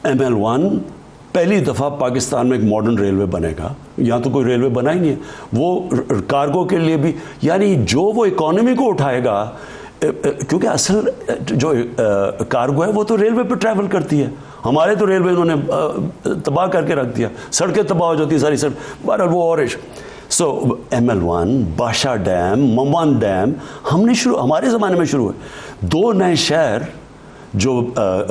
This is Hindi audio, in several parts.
ML1 पहली दफ़ा पाकिस्तान में एक मॉडर्न रेलवे बनेगा। यहाँ तो कोई रेलवे बना ही नहीं है। वो कार्गो के लिए भी, यानी जो वो इकोनॉमी को उठाएगा, क्योंकि असल जो कार्गो है वो तो रेलवे पे ट्रैवल करती है। हमारे तो रेलवे इन्होंने तबाह करके रख दिया, सड़कें तबाह हो जाती सारी सड़क, बहरहाल वो और सो ML1, बादशाह डैम, ममान डैम हमारे ज़माने में शुरू हुए। 2 नए शहर जो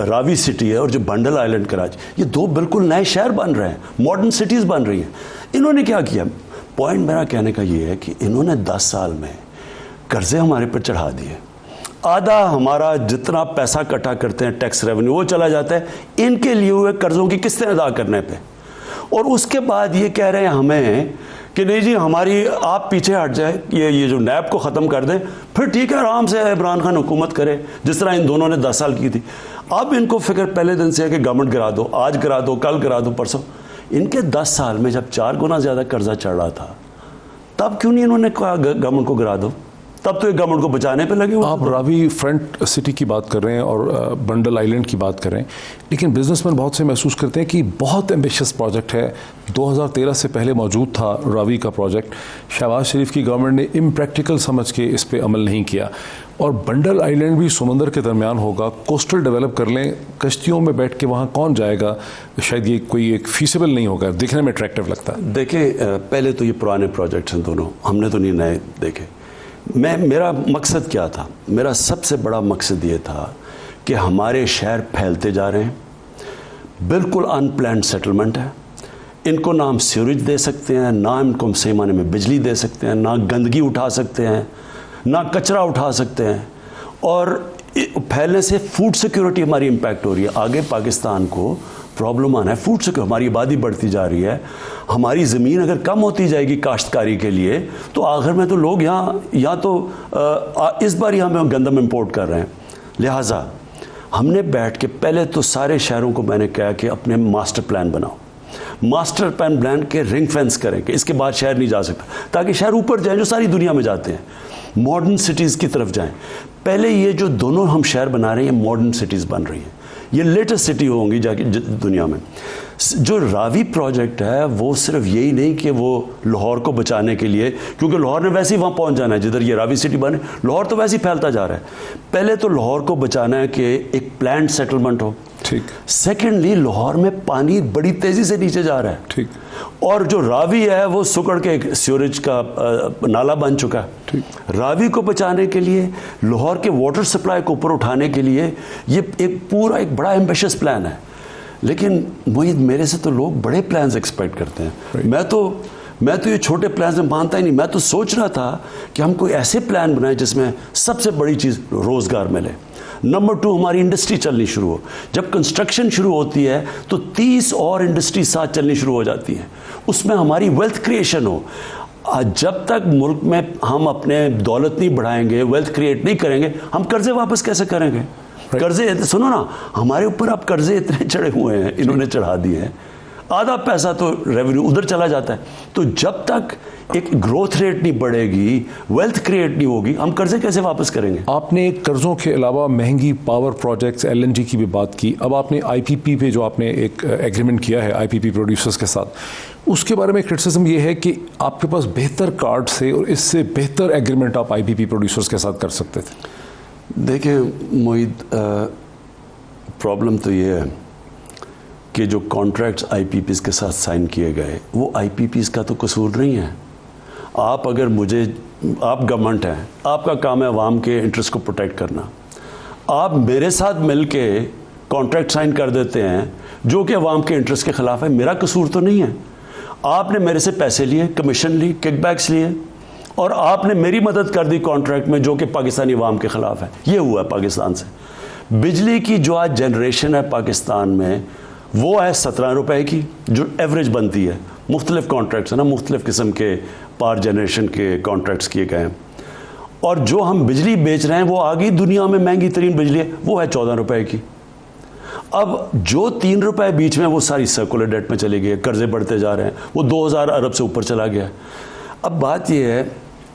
रावी सिटी है और जो बंडल आइलैंड कराची, ये 2 बिल्कुल नए शहर बन रहे हैं, मॉडर्न सिटीज़ बन रही हैं। इन्होंने क्या किया? पॉइंट मेरा कहने का ये है कि इन्होंने 10 साल में कर्जे हमारे पर चढ़ा दिए। आधा हमारा जितना पैसा इकट्ठा करते हैं टैक्स रेवेन्यू वो चला जाता है इनके लिए हुए कर्जों की किस्तें अदा करने पे, और उसके बाद ये कह रहे हैं हमें कि नहीं जी हमारी आप पीछे हट जाए, ये जो नैब को ख़त्म कर दें, फिर ठीक है आराम से इमरान खान हुकूमत करे जिस तरह इन दोनों ने 10 साल की थी। अब इनको फिक्र पहले दिन से है कि गवर्नमेंट गिरा दो, आज गिरा दो, कल गिरा दो, परसों। इनके 10 साल में जब 4 गुना ज़्यादा कर्जा चढ़ रहा था, तब क्यों नहीं इन्होंने कहा गवर्नमेंट को गिरा दो? तब तो एक गवर्नमेंट को बचाने पे लगे। आप रावी फ्रंट सिटी की बात कर रहे हैं और बंडल आइलैंड की बात कर रहे हैं, लेकिन बिजनेसमैन बहुत से महसूस करते हैं कि बहुत एम्बिशियस प्रोजेक्ट है। 2013 से पहले मौजूद था रावी का प्रोजेक्ट, शहबाज शरीफ की गवर्नमेंट ने इम्प्रैक्टिकल समझ के इस पर अमल नहीं किया। और बंडल आइलैंड भी समंदर के दरमियान होगा, कोस्टल डेवलप कर लें, कश्तियों में बैठ के वहाँ कौन जाएगा? शायद ये कोई एक फीसिबल नहीं होगा, दिखने में अट्रैक्टिव लगता है। देखिए पहले तो ये पुराने प्रोजेक्ट्स हैं दोनों, हमने तो नहीं नए देखे। मेरा मकसद क्या था? मेरा सबसे बड़ा मकसद ये था कि हमारे शहर फैलते जा रहे हैं, बिल्कुल अनप्लान्ड सेटलमेंट है। इनको ना हम सीवरेज दे सकते हैं, ना इनको हम सही माने में बिजली दे सकते हैं, ना गंदगी उठा सकते हैं, ना कचरा उठा सकते हैं, और फैलने से फूड सिक्योरिटी हमारी इम्पैक्ट हो रही है। आगे पाकिस्तान को प्रॉब्लम आना है फूड से, हमारी आबादी बढ़ती जा रही है, हमारी ज़मीन अगर कम होती जाएगी काश्तकारी के लिए, तो आखिर में तो लोग यहाँ तो इस बार ही हमें गंदम इंपोर्ट कर रहे हैं। लिहाजा हमने बैठ के पहले तो सारे शहरों को मैंने कहा कि अपने मास्टर प्लान बनाओ, मास्टर प्लान के रिंग फेंस करें कि इसके बाद शहर नहीं जा सकता, ताकि शहर ऊपर जाएं जो सारी दुनिया में जाते हैं, मॉडर्न सिटीज़ की तरफ जाएं। पहले ये जो दोनों हम शहर बना रहे हैं ये मॉडर्न सिटीज़ बन रही हैं, ये लेटेस्ट सिटी होंगी जाके दुनिया में। जो रावी प्रोजेक्ट है वो सिर्फ यही नहीं कि वो लाहौर को बचाने के लिए, क्योंकि लाहौर ने वैसे ही वहाँ पहुँच जाना है जिधर ये रावी सिटी बने, लाहौर तो वैसे ही फैलता जा रहा है। पहले तो लाहौर को बचाना है कि एक प्लान्ड सेटलमेंट हो, ठीक। सेकेंडली लाहौर में पानी बड़ी तेज़ी से नीचे जा रहा है, ठीक। और जो रावी है वो सुकड़ के एक सीवरेज का नाला बन चुका है, ठीक। रावी को बचाने के लिए, लाहौर के वाटर सप्लाई को ऊपर उठाने के लिए ये एक पूरा एक बड़ा एम्बिशियस प्लान है। लेकिन मोहित, मेरे से तो लोग बड़े प्लान्स एक्सपेक्ट करते हैं। मैं तो ये छोटे प्लान में मानता ही नहीं। मैं तो सोच रहा था कि हम कोई ऐसे प्लान बनाए जिसमें सबसे बड़ी चीज़ रोज़गार मिले, नंबर 2 हमारी इंडस्ट्री चलनी शुरू हो। जब कंस्ट्रक्शन शुरू होती है तो 30 और इंडस्ट्री साथ चलनी शुरू हो जाती हैं, उसमें हमारी वेल्थ क्रिएशन हो। जब तक मुल्क में हम अपने दौलत नहीं बढ़ाएंगे, वेल्थ क्रिएट नहीं करेंगे, हम कर्जे वापस कैसे करेंगे? कर्जे, सुनो ना, हमारे ऊपर अब कर्जे इतने चढ़े हुए हैं, इन्होंने चढ़ा दिए हैं, आधा पैसा तो रेवेन्यू उधर चला जाता है। तो जब तक एक ग्रोथ रेट नहीं बढ़ेगी, वेल्थ क्रिएट नहीं होगी, हम कर्जे कैसे वापस करेंगे? आपने कर्जों के अलावा महंगी पावर प्रोजेक्ट्स, LNG की भी बात की। अब आपने IPP पे जो आपने एक एग्रीमेंट किया है IPP प्रोड्यूसर्स के साथ, उसके बारे में क्रिटिसिज्म ये है कि आपके पास बेहतर कार्ड से और इससे बेहतर एग्रीमेंट आप IPP प्रोड्यूसर्स के साथ कर सकते थे। देखिए मोहित, प्रॉब्लम तो ये है कि जो कॉन्ट्रैक्ट्स IPPs के साथ साइन किए गए वो IPPs का तो कसूर नहीं है। आप गवर्नमेंट हैं, आपका काम है अवाम के इंटरेस्ट को प्रोटेक्ट करना। आप मेरे साथ मिल के कॉन्ट्रैक्ट साइन कर देते हैं जो कि अवाम के इंटरेस्ट के ख़िलाफ़ है, मेरा कसूर तो नहीं है। आपने मेरे से पैसे लिए, कमीशन ली, किकबैक्स लिए, और आपने मेरी मदद कर दी कॉन्ट्रैक्ट में जो कि पाकिस्तानी अवाम के ख़िलाफ़ है। ये हुआ है पाकिस्तान से। बिजली की जो आज जनरेशन है पाकिस्तान में वो है 17 रुपए की, जो एवरेज बनती है। मुख्तलिफ कॉन्ट्रैक्ट्स है ना, मुख्तलिफ किस्म के पावर जनरेशन के कॉन्ट्रैक्ट्स किए गए हैं, और जो हम बिजली बेच रहे हैं वो आगे दुनिया में महंगी तरीन बिजली है, वो है 14 रुपए की। अब जो 3 रुपए बीच में वो सारी सर्कुलर डेट में चली गई है, कर्जे बढ़ते जा रहे हैं, वो 2000 अरब से ऊपर चला गया है। अब बात यह है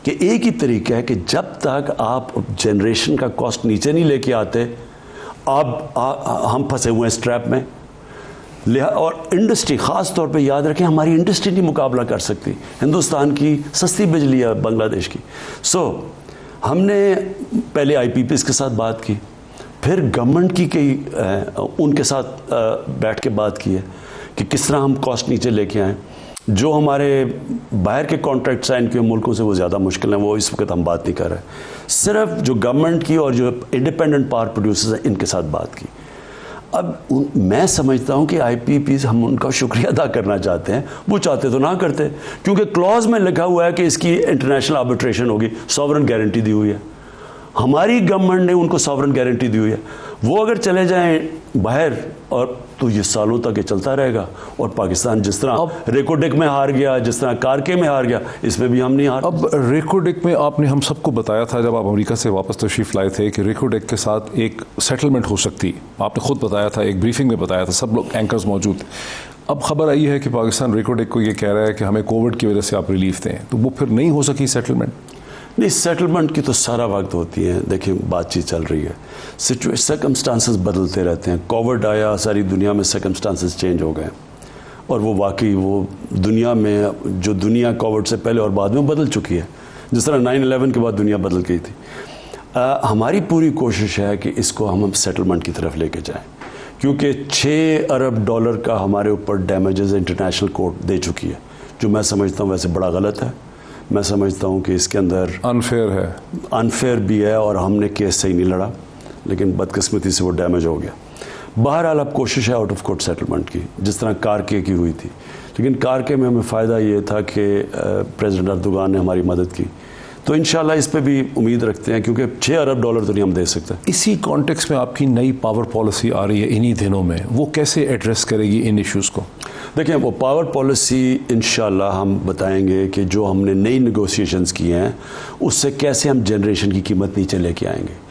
कि एक ही तरीका है कि जब तक आप जनरेशन का कॉस्ट नीचे नहीं लेके आते, हम फंसे हुए हैं इस ट्रैप में। और इंडस्ट्री, ख़ास तौर पे याद रखें, हमारी इंडस्ट्री नहीं मुकाबला कर सकती। हिंदुस्तान की सस्ती बिजली है बांग्लादेश की। हमने पहले IPPs के साथ बात की, फिर गवर्नमेंट की कई उनके साथ बैठ के बात की है कि किस तरह हम कॉस्ट नीचे लेके आएँ। जो हमारे बाहर के कॉन्ट्रैक्ट साइन किए मुल्कों से वो ज़्यादा मुश्किल हैं, वो इस वक्त हम बात नहीं कर रहे। सिर्फ जो गवर्नमेंट की और जो इंडिपेंडेंट पावर प्रोड्यूसर्स हैं इनके साथ बात की। अब मैं समझता हूँ कि IPPs, हम उनका शुक्रिया अदा करना चाहते हैं। वो चाहते तो ना करते, क्योंकि क्लॉज में लिखा हुआ है कि इसकी इंटरनेशनल आर्बिट्रेशन होगी, सॉवरन गारंटी दी हुई है। हमारी गवर्नमेंट ने उनको सॉवरन गारंटी दी हुई है। वो अगर चले जाएं बाहर और तो ये सालों तक ये चलता रहेगा। और पाकिस्तान जिस तरह रेकोडेक में हार गया, जिस तरह कारके में हार गया, इसमें भी हम नहीं हार। अब रेकोडेक में आपने हम सबको बताया था जब आप अमेरिका से वापस तशरीफ लाए थे कि रेकोडेक के साथ एक सेटलमेंट हो सकती, आपने खुद बताया था, एक ब्रीफिंग में बताया था, सब लोग एंकर्स मौजूद थे। अब खबर आई है कि पाकिस्तान रेकोडेक को ये कह रहा है कि हमें कोविड की वजह से आप रिलीफ दें, तो वो फिर नहीं हो सकी सेटलमेंट? नहीं, सेटलमेंट की तो सारा वक्त होती है। देखिए, बातचीत चल रही है, सर्कमस्टांसेस बदलते रहते हैं। कोविड आया, सारी दुनिया में सर्कमस्टांसेस चेंज हो गए, और वो वाकई वो दुनिया में, जो दुनिया कोविड से पहले और बाद में बदल चुकी है, जिस तरह 9/11 के बाद दुनिया बदल गई थी। हमारी पूरी कोशिश है कि इसको हम सेटलमेंट की तरफ लेके जाएं, क्योंकि $6 अरब का हमारे ऊपर डैमेजेस इंटरनेशनल कोर्ट दे चुकी है, जो मैं समझता हूँ वैसे बड़ा गलत है। मैं समझता हूँ कि इसके अंदर अनफेयर है, अनफेयर भी है, और हमने केस सही नहीं लड़ा, लेकिन बदकिस्मती से वो डैमेज हो गया। बहरहाल अब कोशिश है आउट ऑफ कोर्ट सेटलमेंट की, जिस तरह कारके की हुई थी। लेकिन कारके में हमें फ़ायदा ये था कि प्रेसिडेंट अर्दोगान ने हमारी मदद की, तो इंशाल्लाह इस पे भी उम्मीद रखते हैं, क्योंकि $6 अरब तो नहीं हम दे सकते। इसी कॉन्टेक्स्ट में आपकी नई पावर पॉलिसी आ रही है इन्हीं दिनों में, वो कैसे एड्रेस करेगी इन इश्यूज़ को? देखिए, वो पावर पॉलिसी इंशाल्लाह हम बताएंगे कि जो हमने नई नेगोशिएशंस की हैं उससे कैसे हम जनरेशन की कीमत नीचे लेके आएंगे।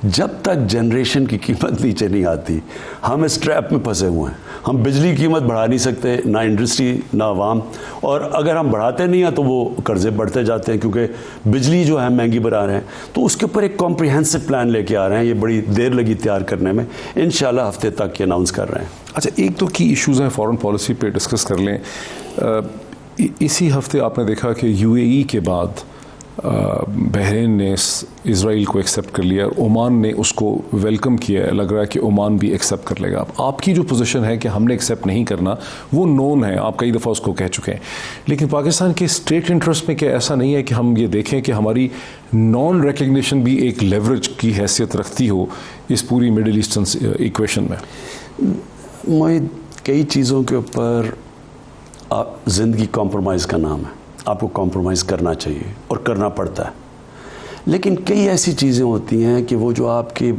जब तक जनरेशन की कीमत नीचे नहीं आती, हम इस ट्रैप में फंसे हुए हैं। हम बिजली की कीमत बढ़ा नहीं सकते, ना इंडस्ट्री ना आवाम, और अगर हम बढ़ाते नहीं हैं तो वो कर्जे बढ़ते जाते हैं, क्योंकि बिजली जो है महंगी बना रहे हैं। तो उसके ऊपर एक कॉम्प्रिहेंसिव प्लान लेके आ रहे हैं। ये बड़ी देर लगी तैयार करने में, इंशाल्लाह हफ्ते तक ये अनाउंस कर रहे हैं। अच्छा, एक तो की इश्यूज़ हैं फॉरेन पॉलिसी पे डिस्कस कर लें। इसी हफ्ते आपने देखा कि UAE के बाद बहरीन ने इज़राइल को एक्सेप्ट कर लिया, ओमान ने उसको वेलकम किया है। लग रहा है कि ओमान भी एक्सेप्ट कर लेगा। अब आपकी जो पोजीशन है कि हमने एक्सेप्ट नहीं करना, वो नोन है, आप कई दफ़ा उसको कह चुके हैं। लेकिन पाकिस्तान के स्टेट इंटरेस्ट में क्या ऐसा नहीं है कि हम ये देखें कि हमारी नॉन रिकग्निशन भी एक लेवरेज की हैसियत रखती हो इस पूरी मिडिल ईस्टर्न इक्वेशन में? मोहित, कई चीज़ों के ऊपर ज़िंदगी कॉम्प्रोमाइज़ का नाम है। आपको कॉम्प्रोमाइज़ करना चाहिए और करना पड़ता है, लेकिन कई ऐसी चीज़ें होती हैं कि वो जो आपके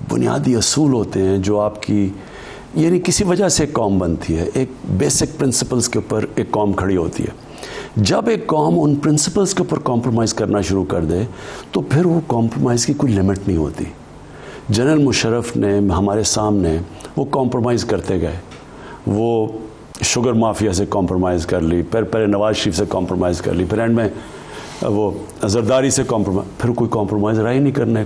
बुनियादी असूल होते हैं, जो आपकी यानी किसी वजह से एक कौम बनती है, एक बेसिक प्रिंसिपल्स के ऊपर एक कौम खड़ी होती है। जब एक कौम उन प्रिंसिपल्स के ऊपर कॉम्प्रोमाइज़ करना शुरू कर दे तो फिर वो कॉम्प्रोमाइज़ की कोई लिमिट नहीं होती। जनरल मुशर्रफ ने हमारे सामने वो कॉम्प्रोमाइज़ करते गए। वो शुगर माफिया से कॉम्प्रोमाइज़ कर ली, फिर पहले नवाज शरीफ से कॉम्प्रोमाइज़ कर ली, फिर एंड में वो जरदारी से कॉम्प्रोमाइज़, फिर कोई कॉम्प्रोमाइज़ रहा ही नहीं करने को।